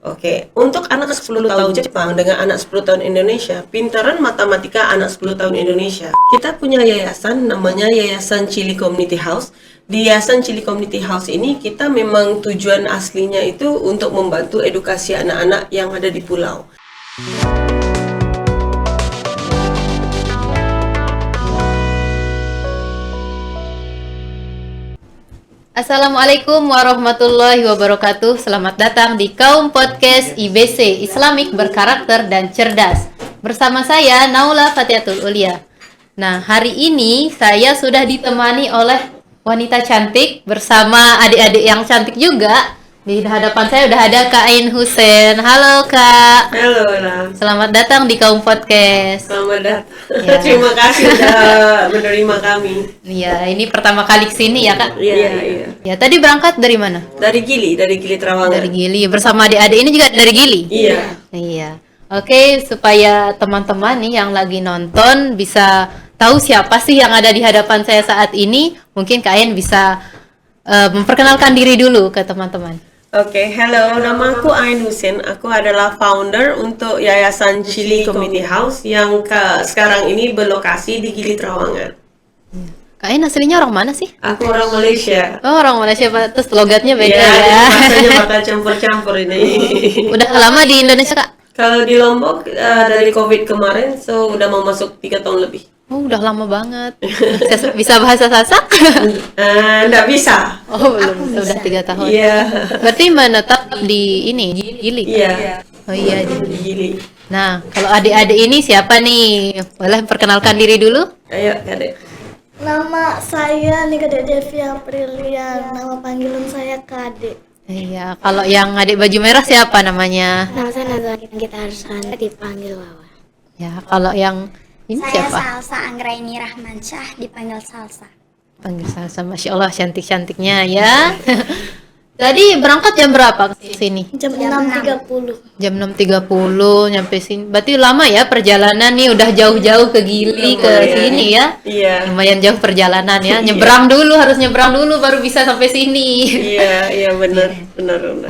Oke, untuk anak 10 tahun Jepang dengan anak 10 tahun Indonesia, pintaran matematika anak 10 tahun Indonesia. Kita punya yayasan namanya Yayasan Chili Community House. Di Yayasan Chili Community House ini kita memang tujuan aslinya itu untuk membantu edukasi anak-anak yang ada di pulau. Assalamualaikum warahmatullahi wabarakatuh. Selamat datang di Kaum Podcast IBC Islamic Berkarakter dan Cerdas. Bersama saya Naula Fatiatul Ulia. Nah, hari ini saya sudah ditemani oleh wanita cantik bersama adik-adik yang cantik juga. Di hadapan saya udah ada Kak Ain Husen. Halo Kak. Halo, Lam. Selamat datang di Kaum Podcast. Selamat datang. Ya. Terima kasih sudah menerima kami. Iya, ini pertama kali kesini ya Kak? Iya. Ya, tadi berangkat dari mana? Dari Gili Trawangan. Dari Gili. Bersama adik-adik ini juga dari Gili? Iya. Iya. Oke, supaya teman-teman nih yang lagi nonton bisa tahu siapa sih yang ada di hadapan saya saat ini, mungkin Kak Ain bisa memperkenalkan diri dulu ke teman-teman. Oke, hello, nama aku Ain Husen. Aku adalah founder untuk Yayasan Chili Community House yang sekarang ini berlokasi di Gili Trawangan. Kak Ain aslinya orang mana sih? Aku orang Malaysia. Oh, orang Malaysia, Pak. Terus logatnya beda Ya, ya. rasanya bakal campur-campur ini. Udah lama di Indonesia, Kak? Kalau di Lombok dari COVID kemarin, so udah mau masuk 3 tahun lebih. Oh, udah lama banget. Bisa bahasa Sasak? Nggak bisa. Oh, belum. Udah 3 tahun. Iya. Berarti menetap di ini, Gili? Iya. Oh iya, Di di Gili. Nah, kalau adik-adik ini siapa nih? Boleh perkenalkan diri dulu? Ayo, Kade. Nama saya Nikade Devi Aprilian, nama panggilan saya Kade. Iya, kalau yang adik baju merah siapa namanya? Nama saya Nazari Gitarsan, dipanggil Wawa. Ya, kalau yang ini Saya siapa? Salsa Anggraini Rahmansyah, dipanggil Salsa. Panggil Salsa, Masya Allah cantik-cantiknya ya. Tadi berangkat jam berapa ke sini? Jam 6.30. Jam 6.30 nyampe sini. Berarti lama ya perjalanan nih, udah jauh-jauh ke Gili ke sini ya. Iya. Lumayan jauh perjalanan ya. Nyebrang dulu, harus nyebrang dulu baru bisa sampai sini. Iya, benar.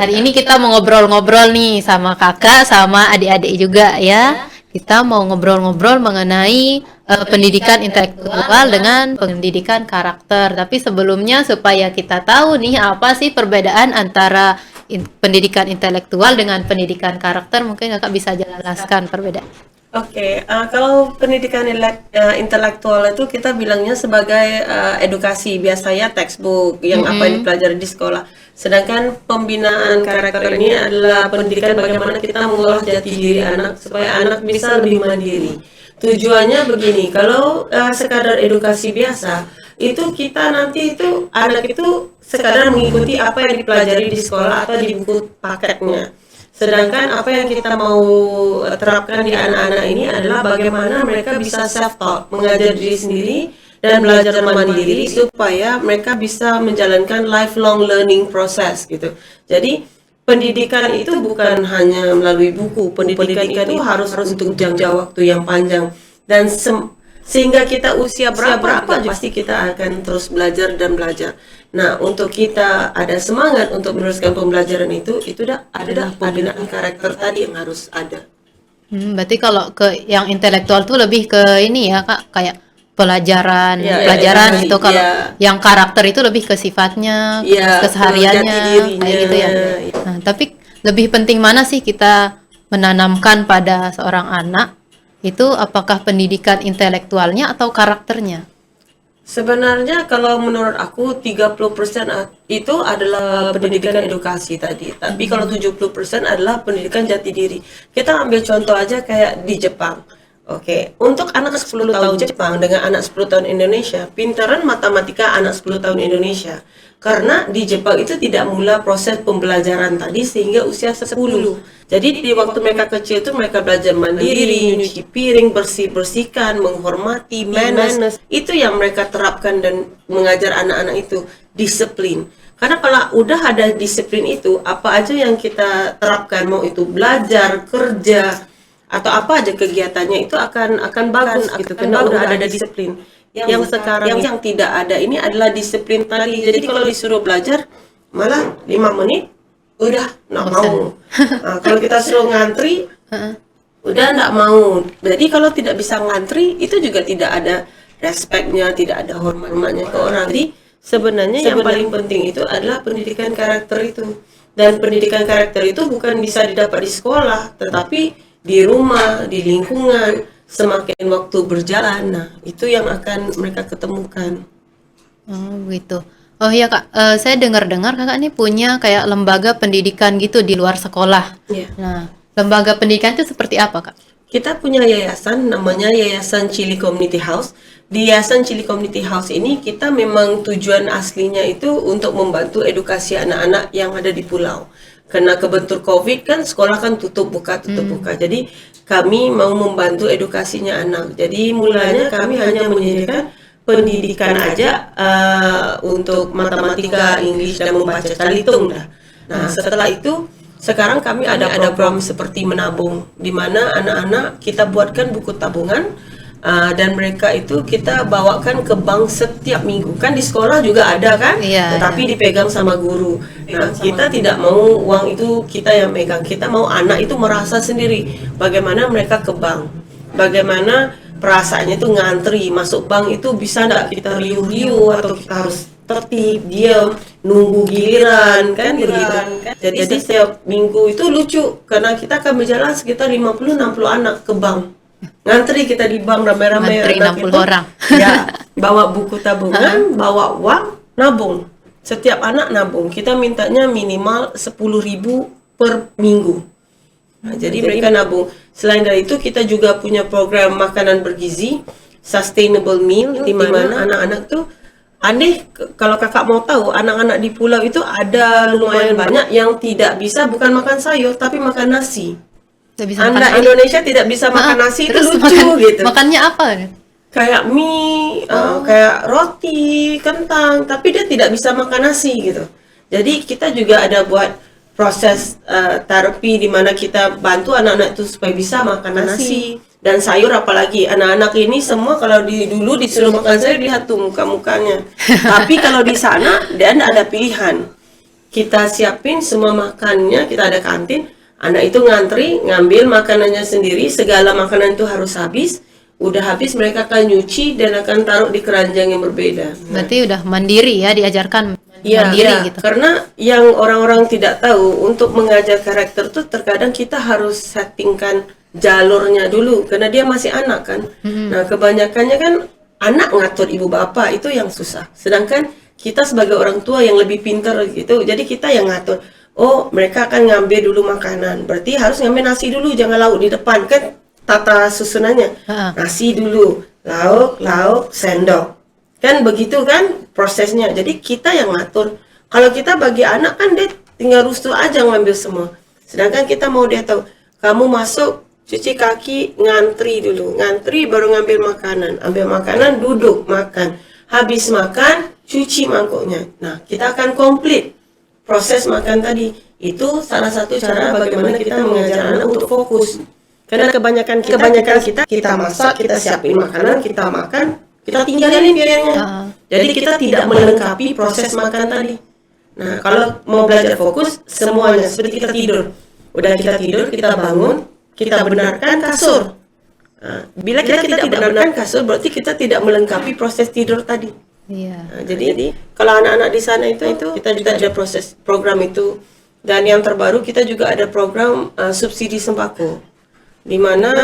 Hari ini kita mau ngobrol-ngobrol nih sama kakak, sama adik-adik juga ya. Kita mau ngobrol-ngobrol mengenai pendidikan intelektual dengan pendidikan karakter. Tapi sebelumnya supaya kita tahu nih apa sih perbedaan antara pendidikan intelektual dengan pendidikan karakter, mungkin kakak bisa jelaskan perbedaan. Oke, kalau pendidikan intelektual itu kita bilangnya sebagai edukasi, biasanya textbook yang apa yang dipelajari di sekolah. Sedangkan pembinaan karakter ini adalah pendidikan bagaimana kita mengolah jati diri anak supaya anak bisa lebih mandiri. Tujuannya begini, kalau sekadar edukasi biasa, itu kita nanti itu anak itu sekadar mengikuti apa yang dipelajari di sekolah atau di buku paketnya. Sedangkan apa yang kita mau terapkan di anak-anak ini adalah bagaimana mereka bisa self-taught, mengajar diri sendiri dan belajar mandiri supaya mereka bisa menjalankan lifelong learning process gitu. Jadi pendidikan itu bukan hanya melalui buku, pendidikan itu harus untuk jangka waktu yang panjang dan sehingga kita usia berapa pasti kita akan terus belajar dan belajar. Nah, untuk kita ada semangat untuk meneruskan pembelajaran itu adalah pembinaan karakter tadi yang harus ada. Berarti kalau ke yang intelektual tuh lebih ke ini ya Kak, kayak pelajaran edukasi, gitu. Kalau yang karakter itu lebih ke sifatnya, kesehariannya, kayak gitu ya. Nah, tapi lebih penting mana sih kita menanamkan pada seorang anak itu, apakah pendidikan intelektualnya atau karakternya? Sebenarnya kalau menurut aku 30% itu adalah pendidikan edukasi tadi. Tapi kalau 70% adalah pendidikan jati diri. Kita ambil contoh aja kayak di Jepang. Oke, untuk anak 10 tahun Jepang dengan anak 10 tahun Indonesia, pintaran matematika anak 10 tahun Indonesia. Karena di Jepang itu tidak mula proses pembelajaran tadi sehingga usia 10. Jadi di waktu mereka kecil itu mereka belajar mandiri, nyuci piring, bersih-bersihkan, menghormati, manners. Itu yang mereka terapkan dan mengajar anak-anak itu, disiplin. Karena kalau udah ada disiplin itu, apa aja yang kita terapkan, mau itu belajar, kerja, atau apa aja kegiatannya itu akan bagus gitu, karena udah ada disiplin. Yang sekarang yang tidak ada ini adalah disiplin tadi. Jadi kalau disuruh belajar malah 5 menit udah nggak Bosan. mau. Nah, kalau kita suruh ngantri, udah nggak mau. Jadi kalau tidak bisa ngantri, itu juga tidak ada respeknya, tidak ada hormatnya ke orang. Jadi sebenarnya yang paling penting itu adalah pendidikan karakter itu. Dan pendidikan karakter itu bukan bisa didapat di sekolah, tetapi di rumah, di lingkungan, semakin waktu berjalan. Nah, itu yang akan mereka ketemukan. Oh gitu. Oh iya Kak, saya dengar-dengar Kakak ini punya kayak lembaga pendidikan gitu di luar sekolah. Iya. Nah, lembaga pendidikan itu seperti apa Kak? Kita punya yayasan, namanya Yayasan Chili Community House. Di Yayasan Chili Community House ini kita memang tujuan aslinya itu untuk membantu edukasi anak-anak yang ada di pulau. Karena kebentur COVID kan sekolah kan tutup buka. Jadi kami mau membantu edukasinya anak. Jadi mulanya kami hanya menyediakan pendidikan aja untuk matematika, English dan membaca hitung dah. Nah, setelah itu sekarang kami ada program seperti menabung, di mana anak-anak kita buatkan buku tabungan dan mereka itu kita bawakan ke bank setiap minggu. Kan di sekolah juga ada kan, tetapi dipegang sama guru. Nah, kita tidak mau uang itu kita yang megang, kita mau anak itu merasa sendiri bagaimana mereka ke bank, bagaimana perasaannya itu ngantri masuk bank itu bisa enggak kita riuh-riuh atau kita harus tertib, diam, nunggu giliran kan begitu. Jadi setiap minggu itu lucu karena kita akan berjalan sekitar 50-60 anak ke bank. Ngantri kita di bank ramai-ramai. Ngantri 60 orang. Ya, bawa buku tabungan, bawa uang, nabung. Setiap anak nabung. Kita mintanya minimal 10.000 per minggu. Nah, jadi mereka nabung. Selain dari itu kita juga punya program makanan bergizi, sustainable meal, di mana anak-anak tuh aneh. Kalau kakak mau tahu, anak-anak di pulau itu ada lumayan banyak yang tidak bisa bukan makan sayur tapi makan nasi. Anak Indonesia tidak bisa makan nasi, itu lucu gitu. Makannya apa? Kayak mie, kayak roti, kentang, tapi dia tidak bisa makan nasi gitu. Jadi kita juga ada buat proses terapi di mana kita bantu anak-anak itu supaya bisa makan nasi dan sayur, apalagi anak-anak ini semua kalau dulu disuruh makan sayur lihat tuh muka-mukanya. Tapi kalau di sana dia ada pilihan. Kita siapin semua makannya, kita ada kantin. Anak itu ngantri, ngambil makanannya sendiri, segala makanan itu harus habis. Udah habis mereka akan nyuci dan akan taruh di keranjang yang berbeda. Berarti udah mandiri ya, diajarkan Iya, mandiri gitu. Karena yang orang-orang tidak tahu, untuk mengajar karakter tuh terkadang kita harus settingkan jalurnya dulu karena dia masih anak kan. Nah, kebanyakannya kan anak ngatur ibu bapak itu yang susah. Sedangkan kita sebagai orang tua yang lebih pintar gitu, jadi kita yang ngatur. Oh, mereka akan ngambil dulu makanan. Berarti harus ngambil nasi dulu, jangan lauk di depan kan. Tata susunannya. Nasi dulu, lauk, sendok. Kan begitu kan prosesnya. Jadi kita yang ngatur. Kalau kita bagi anak kan dia tinggal rusuh aja ngambil semua. Sedangkan kita mau dia tahu, kamu masuk, cuci kaki, ngantri dulu. Ngantri baru ngambil makanan. Ambil makanan, duduk, makan. Habis makan, cuci mangkoknya. Nah, kita akan komplit proses makan tadi. Itu salah satu cara bagaimana kita mengajar anak untuk fokus. Karena kebanyakan kita masak, kita siapin makanan, kita makan, kita tinggalin piringnya. Jadi kita tidak melengkapi proses makan tadi. Nah, kalau mau belajar fokus, semuanya seperti kita tidur. Udah kita tidur, kita bangun, kita benarkan kasur. Nah, bila kita tidak benarkan kasur, berarti kita tidak melengkapi proses tidur tadi. Iya. Nah, jadi kalau anak-anak di sana itu kita juga ada proses program itu. Dan yang terbaru kita juga ada program subsidi sembako, di mana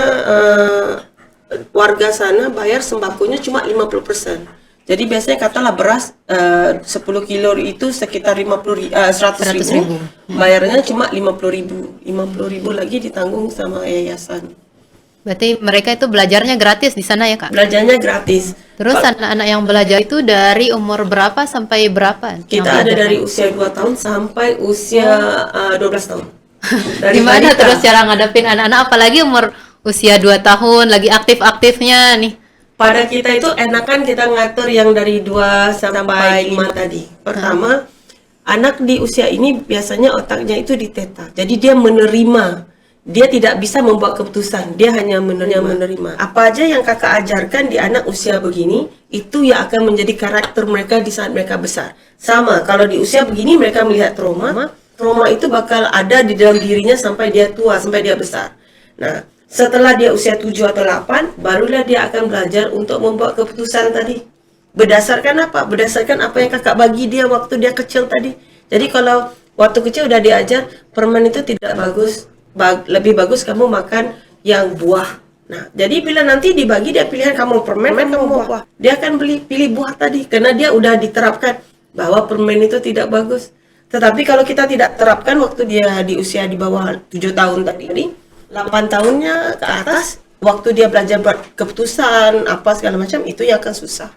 warga sana bayar sembakonya cuma 50%. Jadi biasanya katalah beras 10 kilo itu sekitar 100.000, bayarnya cuma 50.000 lagi ditanggung sama yayasan. Berarti mereka itu belajarnya gratis di sana ya Kak? Belajarnya gratis. Terus anak-anak yang belajar itu dari umur berapa sampai berapa? Kita ada dari usia 2 tahun sampai usia 12 tahun. Gimana terus cara ngadepin anak-anak apalagi umur usia 2 tahun lagi aktif-aktifnya nih? Pada kita itu enakan kita ngatur yang dari 2 sampai 5 tadi. Pertama, anak di usia ini biasanya otaknya itu diteta. Jadi dia menerima. Dia tidak bisa membuat keputusan, dia hanya menerima. Apa aja yang kakak ajarkan di anak usia begini, itu yang akan menjadi karakter mereka di saat mereka besar. Sama, kalau di usia begini mereka melihat trauma, trauma itu bakal ada di dalam dirinya sampai dia tua, sampai dia besar. Nah, setelah dia usia 7 atau 8, barulah dia akan belajar untuk membuat keputusan tadi. Berdasarkan apa? Berdasarkan apa yang kakak bagi dia waktu dia kecil tadi. Jadi kalau waktu kecil udah diajar, permen itu tidak bagus, lebih bagus kamu makan yang buah. Nah, jadi bila nanti dibagi dia pilihan kamu permen, kamu buah. Dia akan pilih buah tadi karena dia udah diterapkan bahwa permen itu tidak bagus. Tetapi kalau kita tidak terapkan waktu dia di usia di bawah 7 tahun tadi, 8 tahunnya ke atas, waktu dia belajar buat keputusan apa segala macam, itu yang akan susah.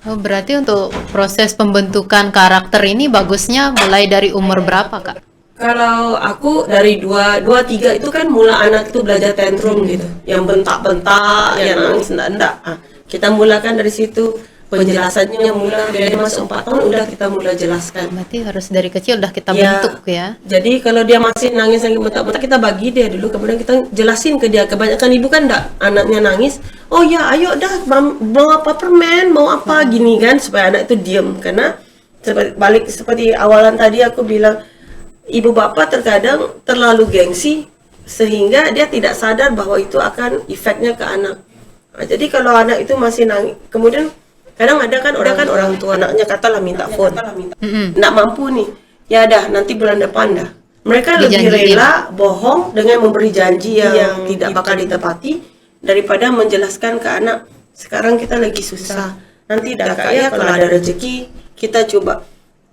Oh, berarti untuk proses pembentukan karakter ini bagusnya mulai dari umur berapa, Kak? Kalau aku dari 2, 3 itu kan mula anak itu belajar tantrum gitu. Yang bentak-bentak, yang nangis, enggak. Kita mulakan dari situ. Penjelasannya mula dari masuk 4 tahun udah kita mulai jelaskan. Berarti harus dari kecil udah kita Ya, bentuk ya. Jadi kalau dia masih nangis lagi bentak-bentak, kita bagi dia dulu, kemudian kita jelasin ke dia. Kebanyakan ibu kan enggak, anaknya nangis, oh ya ayo dah, mau apa permen, mau apa gini kan, supaya anak itu diam. Karena seperti awalan tadi aku bilang, ibu bapak terkadang terlalu gengsi sehingga dia tidak sadar bahwa itu akan efeknya ke anak. Nah, jadi kalau anak itu masih nangis, kemudian kadang ada kan orang tua anaknya katalah minta phone, nggak mampu nih, ya dah nanti bulan depan dah. Mereka lebih rela bohong dengan memberi janji yang tidak bakal ditepati daripada menjelaskan ke anak sekarang kita lagi susah, nanti dah kaya kalau ada rezeki kita coba.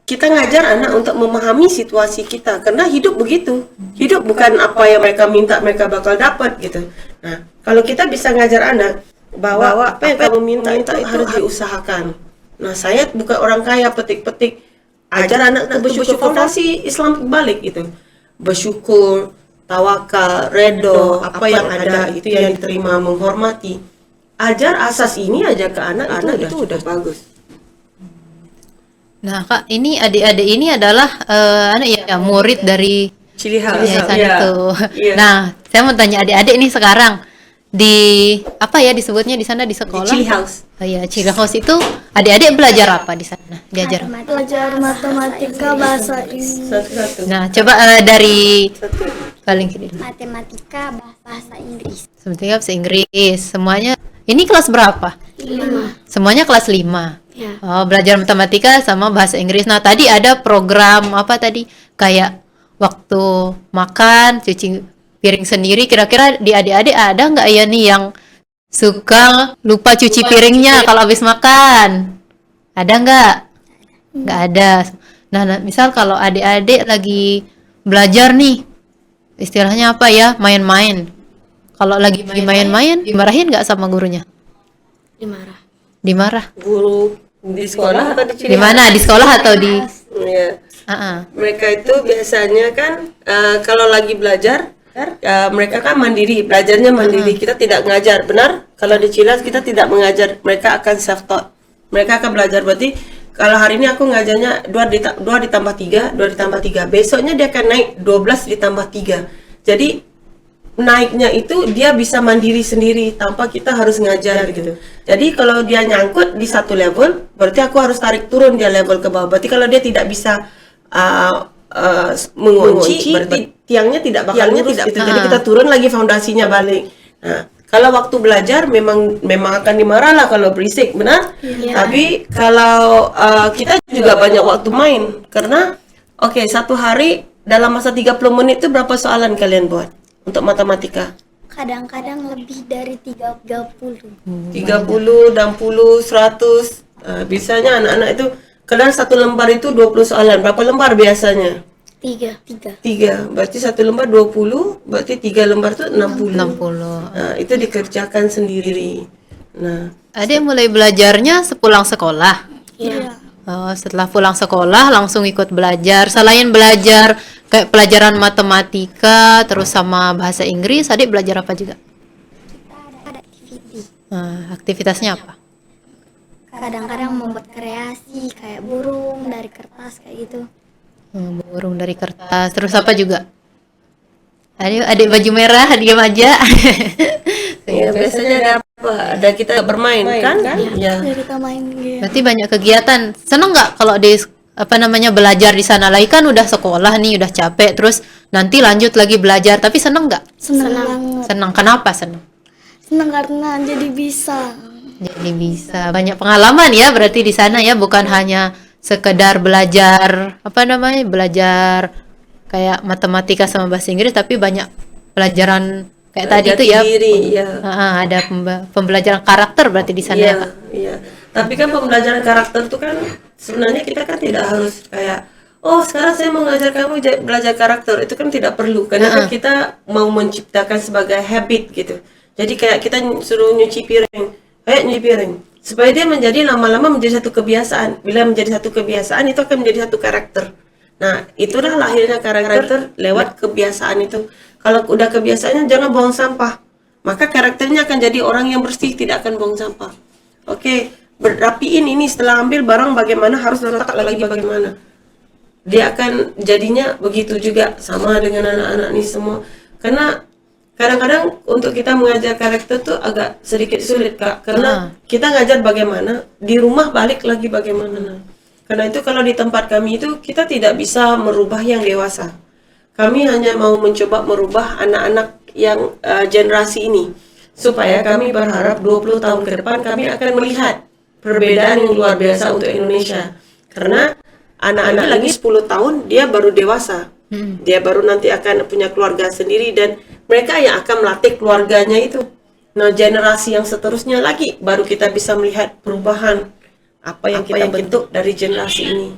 Kita ngajar anak untuk memahami situasi kita karena hidup begitu. Hidup bukan apa yang mereka minta mereka bakal dapat gitu. Nah, kalau kita bisa ngajar anak bahwa apa yang kamu minta itu harus diusahakan. Nah, saya bukan orang kaya petik-petik. Ajar anak bersyukur, fondasi Islam balik gitu. Bersyukur, tawakal, redo, apa yang ada itu yang diterima, menghormati. Ajar asas ini aja ke anak itu udah bagus. Nah, Kak, ini adik-adik ini adalah anak ya murid dari Cili House. yayasan Iya. itu. Iya. Nah, saya mau tanya adik-adik nih sekarang di apa ya disebutnya di sana di sekolah? Cili House. Oh iya, Cili House itu adik-adik belajar apa di sana? Diajar. Belajar matematika, bahasa Inggris. Satu-satu. Nah, coba dari paling kiri dulu. Matematika, bahasa Inggris. Sebetulnya bahasa Inggris. Semuanya ini kelas berapa? 5. Semuanya kelas 5. Ya. Oh, belajar matematika sama bahasa Inggris. Nah, tadi ada program apa tadi? Kayak waktu makan, cuci piring sendiri. Kira-kira di adik-adik ada nggak ya nih yang suka lupa cuci piringnya kalau habis makan? Ada nggak? Nggak ada. Nah, misal kalau adik-adik lagi belajar nih, istilahnya apa ya? Main-main. Kalau lagi main-main, dimarahin nggak sama gurunya? Dimarah. Dimarah. Guru di sekolah atau di Cili Di mana? Di sekolah atau di? Iya. Ah. Mereka itu biasanya kan kalau lagi belajar mereka kan mandiri, belajarnya mandiri. Kita tidak ngajar, benar? Kalau di Cilas kita tidak mengajar, mereka akan self taught. Mereka akan belajar. Berarti kalau hari ini aku ngajarnya 2 ditambah 3, 2 ditambah 3. Besoknya dia akan naik 12 ditambah 3. Jadi naiknya itu dia bisa mandiri sendiri tanpa kita harus ngajar gitu. Jadi kalau dia nyangkut di satu level, berarti aku harus tarik turun dia level ke bawah. Berarti kalau dia tidak bisa mengunci, berarti tiangnya tidak bakal lurus gitu. Jadi kita turun lagi fondasinya balik. Nah, kalau waktu belajar memang akan dimarah lah kalau berisik, benar? Tapi kalau kita juga banyak waktu main karena satu hari dalam masa 30 menit itu berapa soalan kalian buat? Untuk matematika Kadang-kadang lebih dari 30. 30, 60, 100. Biasanya anak-anak itu kadang satu lembar itu 20 soalan. Berapa lembar biasanya? 3. 3. Berarti satu lembar 20, berarti 3 lembar itu 60. 60. Nah, itu dikerjakan sendiri. Nah, Adik mulai belajarnya sepulang sekolah. Iya. Oh, setelah pulang sekolah langsung ikut belajar. Selain belajar kayak pelajaran matematika, terus sama bahasa Inggris, adik belajar apa juga? Ada aktiviti. Aktivitasnya apa? Kadang-kadang membuat kreasi kayak burung dari kertas kayak gitu. Burung dari kertas. Terus apa juga? Adik baju merah, diam aja. ya, biasanya ada apa? Ada kita bermain kan? Ya. Jadi kita main game. Berarti banyak kegiatan. Seneng nggak kalau di belajar di sana lagi, kan udah sekolah nih, udah capek, terus nanti lanjut lagi belajar, tapi seneng nggak? Senang banget. Seneng. Kenapa seneng? Senang karena jadi bisa. Jadi bisa banyak pengalaman ya berarti di sana ya, bukan hanya sekedar belajar belajar kayak matematika sama bahasa Inggris, tapi banyak pelajaran kayak tadi Jati tuh ya. diri, ya. Ada pembelajaran karakter berarti di sana ya, Iya, Kak? iya. Tapi kan pembelajaran karakter itu kan sebenarnya kita kan tidak harus kayak, oh sekarang saya mau ngajar kamu belajar karakter, itu kan tidak perlu karena kan kita mau menciptakan sebagai habit gitu. Jadi kayak kita suruh nyuci piring, kayak nyuci piring, supaya dia menjadi lama-lama menjadi satu kebiasaan. Bila menjadi satu kebiasaan itu akan menjadi satu karakter. Nah, itulah lahirnya karakter lewat kebiasaan itu. Kalau udah kebiasaannya jangan buang sampah, maka karakternya akan jadi orang yang bersih, tidak akan buang sampah. Oke, berapiin ini setelah ambil barang bagaimana, harus letak lagi bagaimana. Dia akan jadinya begitu juga sama dengan anak-anak nih semua. Karena kadang-kadang untuk kita mengajar karakter tuh agak sedikit sulit, Kak. Karena kita ngajar bagaimana, di rumah balik lagi bagaimana. Karena itu kalau di tempat kami itu kita tidak bisa merubah yang dewasa. Kami hanya mau mencoba merubah anak-anak yang generasi ini. Supaya kami berharap 20 tahun ke depan kami akan melihat perbedaan yang luar biasa untuk Indonesia. Karena anak-anak lagi 10 tahun dia baru dewasa. Dia baru nanti akan punya keluarga sendiri dan mereka yang akan melatih keluarganya itu. Nah, generasi yang seterusnya lagi baru kita bisa melihat perubahan apa yang kita bentuk dari generasi ini.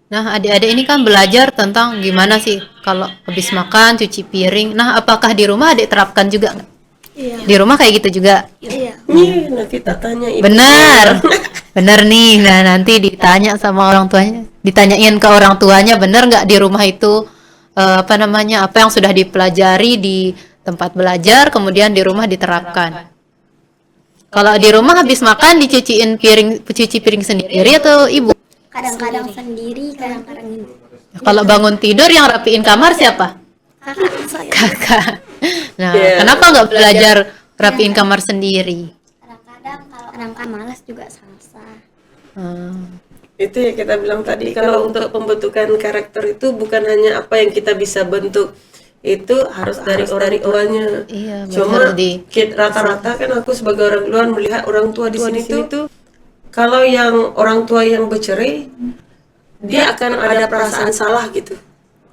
Nah, adik-adik ini kan belajar tentang gimana sih kalau habis makan cuci piring. Nah, apakah di rumah adik terapkan juga nggak? Iya. Di rumah kayak gitu juga? Iya. Nih, nanti tak tanya ibu. Benar. Benar nih. Nah, nanti ditanya sama orang tuanya, ditanyain ke orang tuanya, benar nggak di rumah itu apa yang sudah dipelajari di tempat belajar kemudian di rumah diterapkan. Kalau di rumah habis makan cuci piring sendiri atau ibu? Kadang-kadang sendiri, kadang-kadang ibu. Kalau bangun tidur yang rapiin kamar siapa? Kakak saya. Kakak. Nah, Iya. kenapa nggak belajar rapiin kamar sendiri? Kadang-kadang kalau kadang-kadang malas juga salsa. Itu ya kita bilang tadi, kalau untuk pembentukan karakter itu bukan hanya apa yang kita bisa bentuk, itu harus dari orang tuanya. Iya, Cuma benar, rata-rata kan aku sebagai orang luar melihat orang tua di sini tuh kalau yang orang tua yang bercerai, dia akan ada perasaan salah gitu.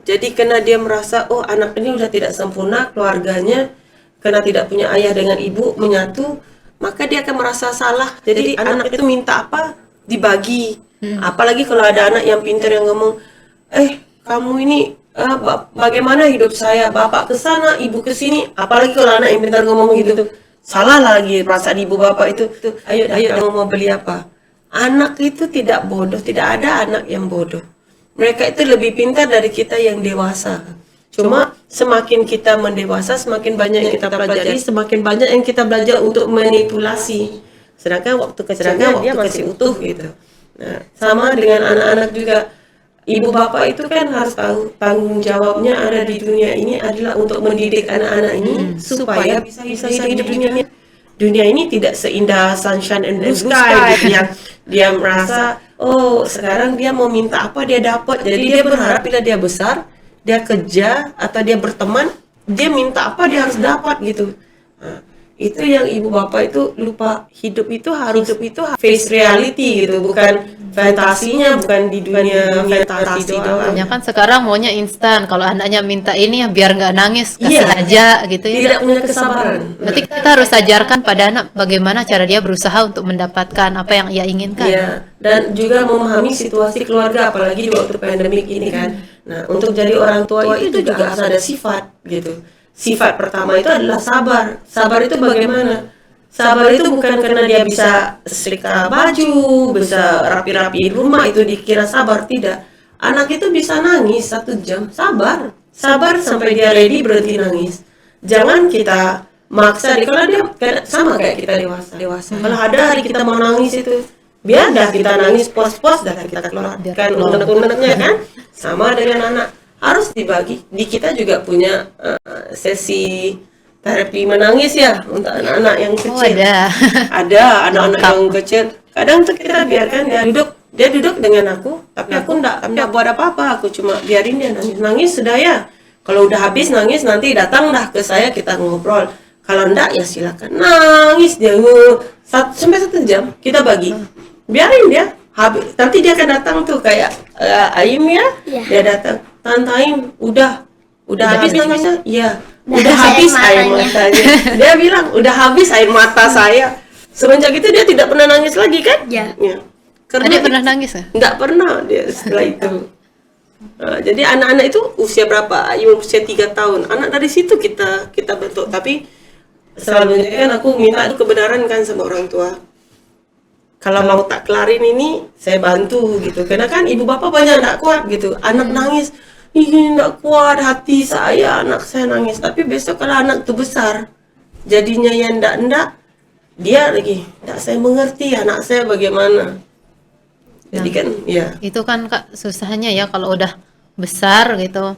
Jadi karena dia merasa, oh anak ini udah tidak sempurna keluarganya, karena tidak punya ayah dengan ibu menyatu, maka dia akan merasa salah. Jadi anak itu minta apa, dibagi. Apalagi kalau ada anak yang pintar yang ngomong, kamu ini bagaimana hidup saya, bapak ke sana, ibu ke sini. Apalagi kalau anak yang pintar ngomong gitu, salah lagi perasaan ibu bapak itu. Ayo kamu mau beli apa? Anak itu tidak bodoh, tidak ada anak yang bodoh. Mereka itu lebih pintar dari kita yang dewasa. Cuma semakin kita mendewasa, semakin banyak yang kita pelajari, semakin banyak yang kita belajar untuk manipulasi. Sedangkan waktu kecilnya dia masih utuh gitu. Nah, sama dengan anak-anak juga. Ibu bapak itu kan harus tahu tanggung jawabnya ada di dunia ini adalah untuk mendidik anak-anak ini supaya bisa hidup di dunia ini. Dunia ini tidak seindah sunshine and blue sky gitu, yang dia merasa oh sekarang dia mau minta apa dia dapat. Jadi dia berharap bila dia besar, dia kerja atau dia berteman, dia minta apa dia harus dapat gitu. Nah, itu yang ibu bapak itu lupa, hidup itu harus face reality gitu, bukan fantasinya, bukan di dunia fantasi doang. Ya kan sekarang maunya instan. Kalau anaknya minta ini ya biar nggak nangis, kasih Iya. aja gitu ya. Tidak punya kesabaran. Berarti kita harus ajarkan pada anak bagaimana cara dia berusaha untuk mendapatkan apa yang ia inginkan. Iya, dan juga memahami situasi keluarga, apalagi di waktu pandemik ini kan. Nah, untuk jadi orang tua itu juga harus ada sifat gitu. Sifat pertama itu adalah sabar. Sabar itu bagaimana? Sabar itu bukan karena dia bisa setrika baju, bisa rapi-rapi rumah itu dikira sabar, tidak. Anak itu bisa nangis 1 jam, sabar. Sabar sampai dia ready berhenti nangis. Jangan kita maksa, kalau dia sama kayak kita dewasa. Kalau ada hari kita mau nangis itu, biar dah kita nangis pos-pos, dah kita keluarkan unek-uneknya kan. Sama dengan anak, harus dibagi. Di kita juga punya sesi terapi menangis ya untuk anak-anak yang kecil. Oh, ada. Ada anak-anak yang kecil. Kadang tuh kita biarkan dia duduk Dia duduk dengan aku, tapi aku enggak buat apa-apa, aku cuma biarin dia nangis. Nangis sudah ya. Kalau udah habis nangis nanti datang dah ke saya, kita ngobrol. Kalau enggak ya silakan. Nangis dia sampai 1 jam kita bagi. Biarin dia habis. Nanti dia akan datang tuh kayak Aim ya. Iya. Dia datang. Tante Aim udah habis nangisnya? Iya. Udah habis habis air air matanya. Dia bilang udah habis air mata saya. Semenjak itu dia tidak pernah nangis lagi kan? Iya. Ya. Adik pernah nangis nggak? Nggak pernah dia setelah itu. Nah, jadi anak-anak itu usia berapa? Ayu usia 3 tahun. Anak dari situ kita bentuk. Tapi selalunya kan aku minta itu kebenaran kan sama orang tua. Kalau mau tak kelarin ini, saya bantu gitu. Karena kan ibu bapak banyak nggak kuat gitu. Anak nangis, ih nggak kuat hati saya, anak saya nangis. Tapi besok kalau anak itu besar, jadinya yang ndak dia lagi, nggak saya mengerti anak saya bagaimana. Jadi kan, ya. Itu kan Kak susahnya ya kalau udah besar gitu,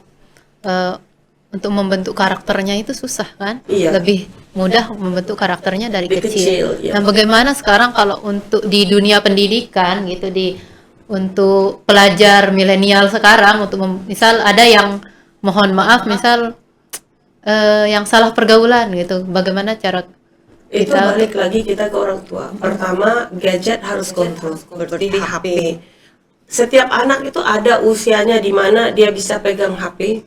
untuk membentuk karakternya itu susah kan? Iya. Lebih mudah membentuk karakternya dari Dari kecil. kecil, ya. Nah, bagaimana sekarang kalau untuk di dunia pendidikan gitu, untuk pelajar milenial sekarang, misal ada yang mohon maaf misal yang salah pergaulan gitu, bagaimana cara Itu kita balik lagi kita ke orang tua. Pertama, gadget harus kontrol, seperti di HP. Setiap anak itu ada usianya di mana dia bisa pegang HP,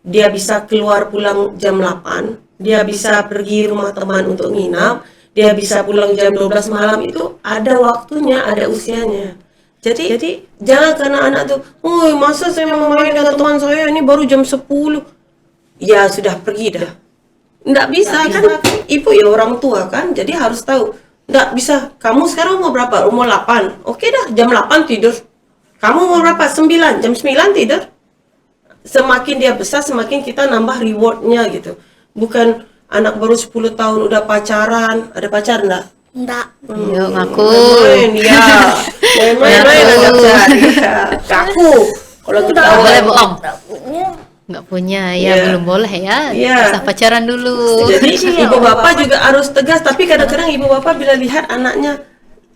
dia bisa keluar pulang jam 8, dia bisa pergi rumah teman untuk nginap, dia bisa pulang jam 12 malam, itu ada waktunya, ada usianya. Jadi jangan karena anak tuh, "Woi, masa saya mau main dengan teman saya ini baru jam 10." Ya sudah pergi dah. Nggak bisa kan, ibu ya orang tua kan, jadi harus tahu. Nggak bisa, kamu sekarang umur berapa? Umur 8. Oke dah, jam 8 tidur. Kamu umur berapa? 9. Jam 9 tidur. Semakin dia besar, semakin kita nambah rewardnya gitu. Bukan anak baru 10 tahun udah pacaran. Ada pacar nggak? Enggak. Yuk ngaku. Main dia. Main-main anak saya. Kaku. Kalau kita Nggak boleh bohong. Punya. Nggak punya ya, Iya. belum boleh ya. Iya. Bisa pacaran dulu. Jadi ibu bapak juga harus tegas, tapi kadang-kadang ibu bapak bila lihat anaknya,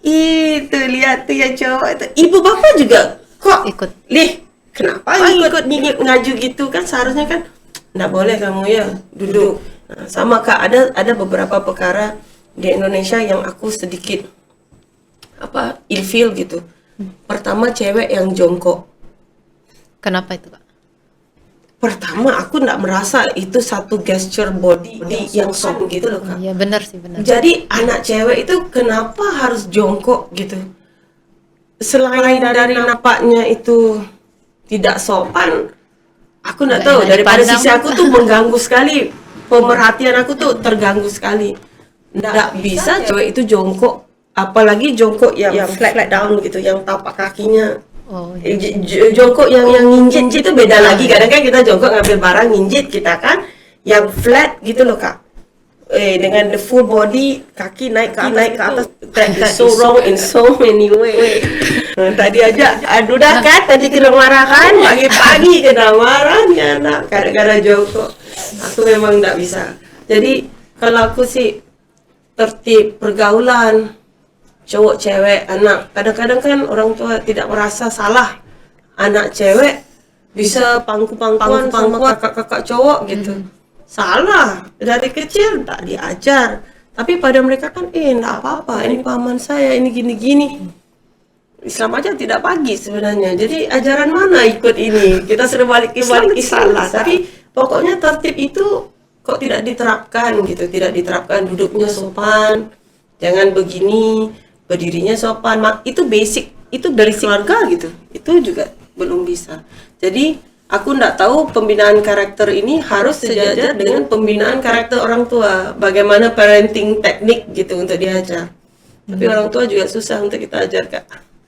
itu lihat tuh ya cowok itu, ibu bapak juga kok Ikut. kenapa ikut ngaju gitu kan, seharusnya kan nggak boleh kamu ya duduk. Nah, sama Kak, ada beberapa perkara di Indonesia yang aku sedikit ilfeel gitu. Pertama, cewek yang jongkok. Kenapa itu Kak? Pertama, aku nggak merasa itu satu gesture body yang sopan gitu loh Kak. Iya benar sih, benar. Jadi anak cewek itu kenapa harus jongkok gitu? Selain dari nampaknya itu tidak sopan, aku nggak tahu. enak Daripada dipandang. sisi aku tuh mengganggu sekali, pemerhatian aku tuh terganggu sekali. Nggak bisa cewek itu jongkok, apalagi jongkok yang flat down gitu, yang tapak kakinya. Oh, iya. Jongkok yang nginjit itu beda lagi. Kadang kan kita jongkok ngambil barang nginjit kita kan, yang flat gitu loh Kak. Dengan the full body, kaki naik ke atas. That is so wrong in so many way. Tadi aja, aduh dah kan, tadi kena marah kan, pagi-pagi kena marah nih anak, gara-gara jongkok. Aku memang nggak bisa. Jadi kalau aku sih tertib pergaulan, cowok cewek anak, kadang-kadang kan orang tua tidak merasa salah anak cewek bisa pangku-pangkuan sama kakak-kakak cowok gitu. Salah, dari kecil tak diajar, tapi pada mereka kan enggak apa-apa, ini paman saya, ini gini-gini. Islam aja tidak pagi sebenarnya, jadi ajaran mana ikut ini, kita sudah balik Islam salah. Tapi pokoknya tertib itu kok tidak diterapkan gitu, tidak diterapkan. Duduknya sopan, jangan begini, berdirinya sopan, itu basic, itu dari keluarga gitu, itu juga belum bisa. Jadi aku nggak tahu pembinaan karakter ini harus sejajar dengan pembinaan karakter orang tua, bagaimana parenting teknik gitu untuk diajar. Tapi orang tua juga susah untuk kita ajar Kak,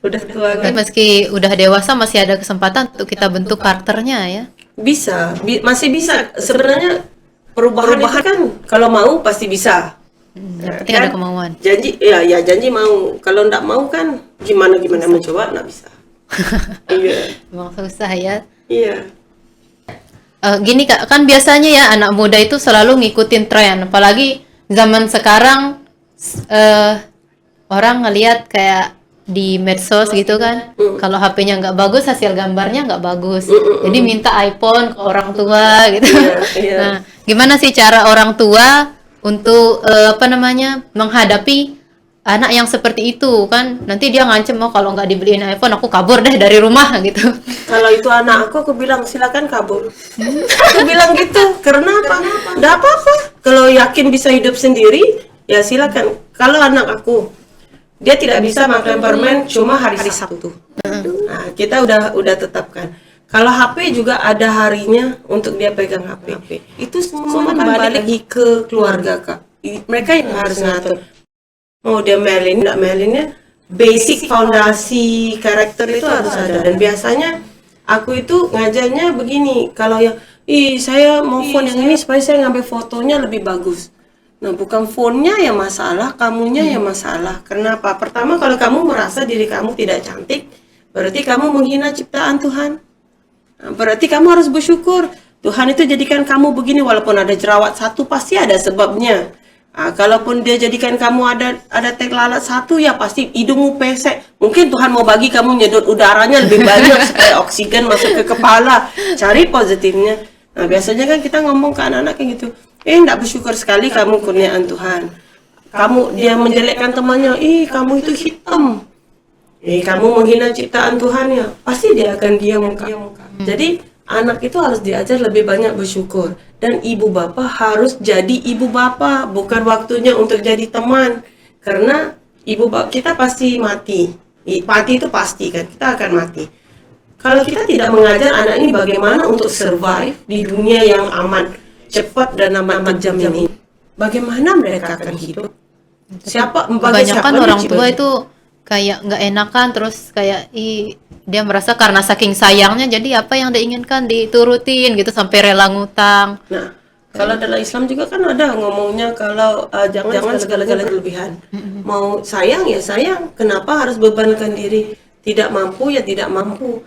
udah tua Tapi kan. meski udah dewasa masih ada kesempatan untuk kita bentuk karakternya ya. Bisa, masih bisa sebenarnya. Perubahan itu kan kalau mau pasti bisa. Yang penting ada kemauan. Janji janji mau. Kalau nggak mau kan gimana mencoba nggak bisa. Iya. Emang susah ya. Iya. Gini Kak, kan biasanya ya anak muda itu selalu ngikutin tren, apalagi zaman sekarang orang ngelihat kayak di medsos gitu kan. Kalau HP-nya nggak bagus, hasil gambarnya nggak bagus. Jadi minta iPhone ke orang tua gitu. Iya. Nah, gimana sih cara orang tua untuk menghadapi anak yang seperti itu kan? Nanti dia ngancem, oh kalau nggak dibeliin iPhone aku kabur deh dari rumah gitu. Kalau itu anak aku bilang silakan kabur. Aku bilang gitu. Karena apa? Nggak apa-apa. Kalau yakin bisa hidup sendiri, ya silakan. Kalau anak aku dia tidak bisa makan permen cuma hari Sabtu. Nah, kita udah tetapkan. Kalau HP juga ada harinya untuk dia pegang HP. Itu semua balik lagi ke keluarga, Kak. Mereka yang harus ngatur. Mau dia melin, nggak melinnya, basic fondasi karakter itu harus ada. Dan biasanya aku itu ngajarnya begini, kalau yang, saya mau phone yang ini supaya saya ngambil fotonya lebih bagus. Nah, bukan phone-nya yang masalah, kamunya yang masalah. Kenapa? Pertama, kalau kamu merasa diri kamu tidak cantik, berarti kamu menghina ciptaan Tuhan. Nah, berarti kamu harus bersyukur. Tuhan itu jadikan kamu begini, walaupun ada jerawat satu, pasti ada sebabnya. Nah, kalaupun dia jadikan kamu ada tek lalat satu, ya pasti hidungmu pesek. Mungkin Tuhan mau bagi kamu nyedot udaranya lebih banyak supaya oksigen masuk ke kepala. Cari positifnya. Nah, biasanya kan kita ngomong ke anak-anak kayak gitu. Enggak bersyukur sekali kamu kurniaan Tuhan. Dia menjelekkan temannya, kamu itu hitam. Kamu menghina ciptaan Tuhan ya. Pasti dia akan diam muka. Jadi anak itu harus diajar lebih banyak bersyukur. Dan ibu bapak harus jadi ibu bapak, bukan waktunya untuk jadi teman. Karena ibu bapak kita pasti mati. Mati itu pasti kan, kita akan mati. Kalau kita tidak mengajar anak ini bagaimana untuk survive di dunia yang aman, cepat dan amat kejam ini, bagaimana mereka akan hidup? Kebanyakan orang tua itu kayak nggak enakan, terus kayak dia merasa karena saking sayangnya jadi apa yang diinginkan diturutin gitu sampai rela ngutang. Nah, kalau dalam Islam juga kan ada ngomongnya kalau jangan segala-galanya berlebihan. Mau sayang ya sayang, kenapa harus bebankan diri? Tidak mampu ya tidak mampu.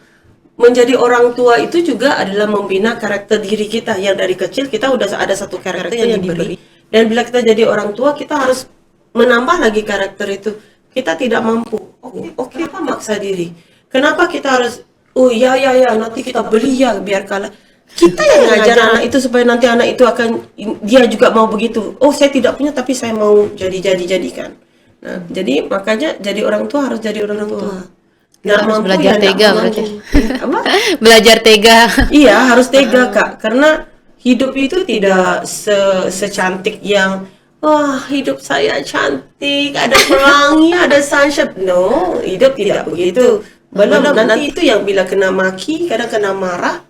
Menjadi orang tua itu juga adalah membina karakter diri kita yang dari kecil kita udah ada satu karakter yang diberi. Dan bila kita jadi orang tua kita harus menambah lagi karakter itu. Kita tidak mampu. Oke, apa maksa diri? Kenapa kita harus ya nanti kita beli ya biar kalah. Kita yang ngajar anak itu supaya nanti anak itu dia juga mau begitu. Saya tidak punya tapi saya mau jadikan. Nah, jadi makanya jadi orang tua harus jadi orang tua. Harus belajar tega berarti. Apa? Belajar tega. Iya, harus tega, Kak. Karena hidup itu tidak secantik yang hidup saya cantik, ada pelangi, ada sunshine. No, hidup tidak begitu. Belum, nanti itu yang bila kena maki, kadang kena marah,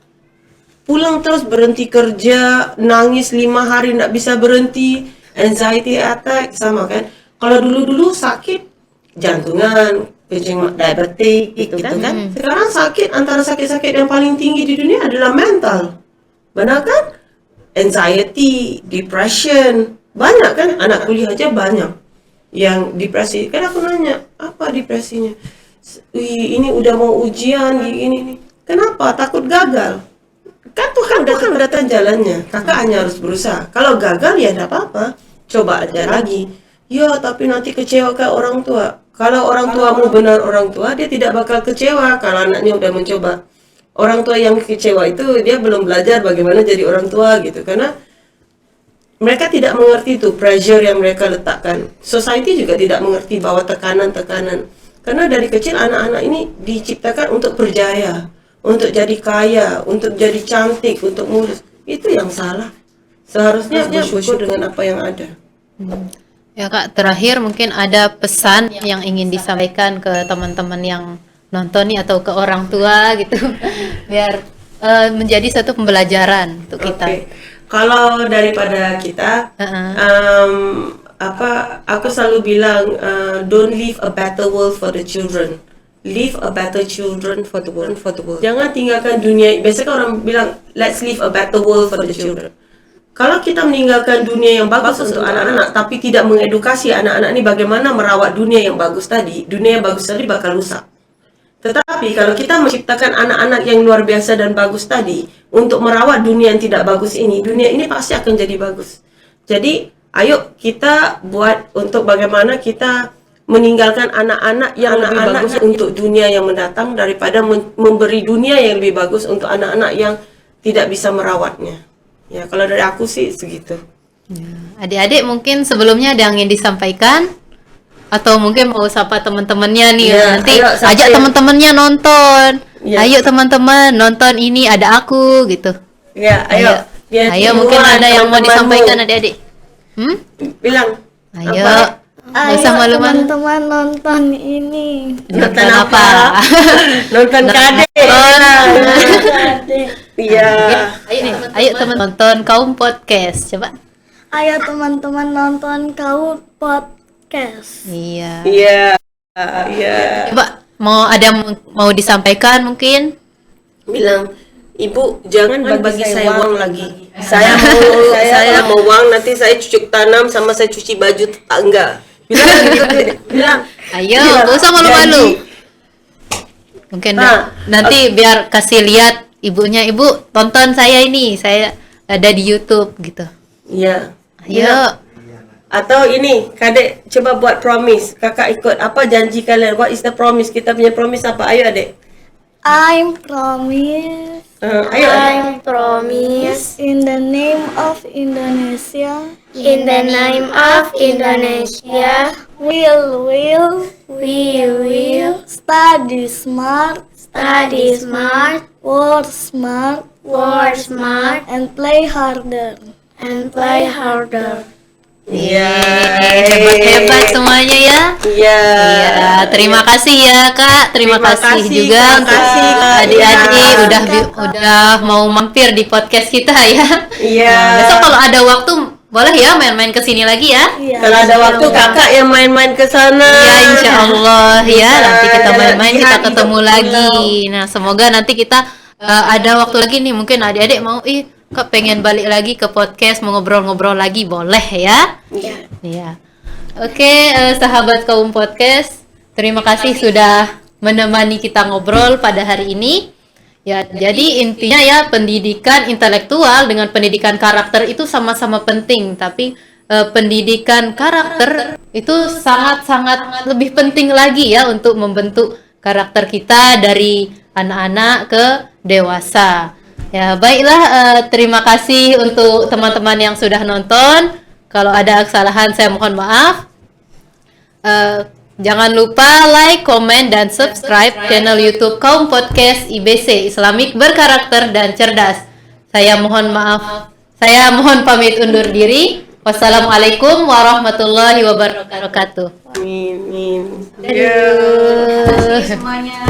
pulang terus berhenti kerja, nangis 5 hari tidak bisa berhenti, anxiety attack, sama kan. Kalau dulu sakit jantungan, kencing diabetes gitu kan. Sekarang antara sakit-sakit yang paling tinggi di dunia adalah mental. Benar kan? Anxiety, depression, banyak kan, anak kuliah aja banyak yang depresi. Kan aku nanya, apa depresinya? Ini udah mau ujian ini. Kenapa? Takut gagal. Kan Tuhan udah datang jalannya. Kakak hanya harus berusaha. Kalau gagal ya enggak apa-apa. Coba aja lagi. Ya, tapi nanti kecewa ke orang tua. Kalau orang tuamu benar orang tua, dia tidak bakal kecewa kalau anaknya udah mencoba. Orang tua yang kecewa itu dia belum belajar bagaimana jadi orang tua gitu. Karena mereka tidak mengerti itu pressure yang mereka letakkan. Society juga tidak mengerti bahwa tekanan-tekanan. Karena dari kecil anak-anak ini diciptakan untuk berjaya, untuk jadi kaya, untuk jadi cantik, untuk mulus. Itu yang salah. Seharusnya bersyukur dengan apa yang ada. Ya Kak, terakhir mungkin ada pesan yang ingin disampaikan ke teman-teman yang nonton nih atau ke orang tua gitu, biar menjadi satu pembelajaran untuk kita. Kalau daripada kita, aku selalu bilang, don't leave a better world for the children. Leave a better children for the world. Jangan tinggalkan dunia. Biasanya orang bilang, let's leave a better world for the children. Kalau kita meninggalkan dunia yang bagus untuk anak-anak, tapi tidak mengedukasi anak-anak ini bagaimana merawat dunia yang bagus tadi, dunia yang bagus tadi bakal rusak. Tetapi kalau kita menciptakan anak-anak yang luar biasa dan bagus tadi, untuk merawat dunia yang tidak bagus ini, dunia ini pasti akan jadi bagus. Jadi, ayo kita buat untuk bagaimana kita meninggalkan anak-anak yang lebih bagus untuk dunia yang mendatang daripada memberi dunia yang lebih bagus untuk anak-anak yang tidak bisa merawatnya. Ya, kalau dari aku sih segitu. Adik-adik mungkin sebelumnya ada yang ingin disampaikan atau mungkin mau sapa teman-temannya nih, Ya, nanti ayo, sapa ajak ya. teman-temannya nonton. Ya. Ayo teman-teman nonton ini, ada aku gitu. Ya, ayo. Biar Ayo semua mungkin ada yang mau teman-temanmu disampaikan adik-adik. bilang. Ayo. Apa? Nggak usah malu-malu. teman-teman nonton ini. Nonton apa? Nonton KD. Iya. Ayo teman nonton Kaum Podcast. Coba. Ayo teman-teman nonton Kau Podcast. Iya. Iya. Iya. Coba ada yang mau disampaikan mungkin? Bilang, Ibu jangan bagi saya uang lagi. Saya mau uang, nanti saya cucuk tanam sama saya cuci baju tetangga. Bilang gitu. Bilang. Ayo, nggak usah malu-malu. Mungkin nanti biar kasih lihat ibunya, Ibu tonton saya ini, saya ada di YouTube gitu. Iya. Ayo. Atau ini, Kadek coba buat promise. Kakak ikut. Apa janji kalian? What is the promise? Kita punya promise apa? Ayo, Adek. I promise. Ayo, Adek. Promise in the name of Indonesia. In the name of Indonesia, We will study smart, study smart, work smart, work smart, and play harder. and play harder. Iya. Hebat-hebat semuanya ya. Iya. Iya, terima kasih ya Kak. Terima kasih juga terima untuk kasih, Kak. adik-adik Iya. udah mau mampir di podcast kita ya. Iya. Besok kalau ada waktu boleh ya main-main ke sini lagi ya. Iya. Kalau ada waktu kakak yang main-main ke sana. Ya insya Allah ya, nanti kita jalan main-main, kita jihad ketemu hidup lagi. Nah semoga nanti kita ada waktu lagi nih, mungkin adik-adik mau Kak pengen balik lagi ke podcast, mau ngobrol-ngobrol lagi, boleh ya. Iya. Iya. Oke, sahabat Kaum Podcast, terima kasih sudah menemani kita ngobrol pada hari ini. Ya, jadi intinya ya pendidikan intelektual dengan pendidikan karakter itu sama-sama penting, tapi pendidikan karakter itu sangat-sangat lebih penting lagi ya untuk membentuk karakter kita dari anak-anak ke dewasa. Ya, baiklah, terima kasih untuk teman-teman yang sudah nonton. Kalau ada kesalahan saya mohon maaf. Jangan lupa like, komen, dan subscribe channel YouTube Kaum Podcast IBC Islamik Berkarakter dan Cerdas. Saya mohon maaf. Saya mohon pamit undur diri. Wassalamualaikum warahmatullahi wabarakatuh. Amin. Dadah. Semuanya.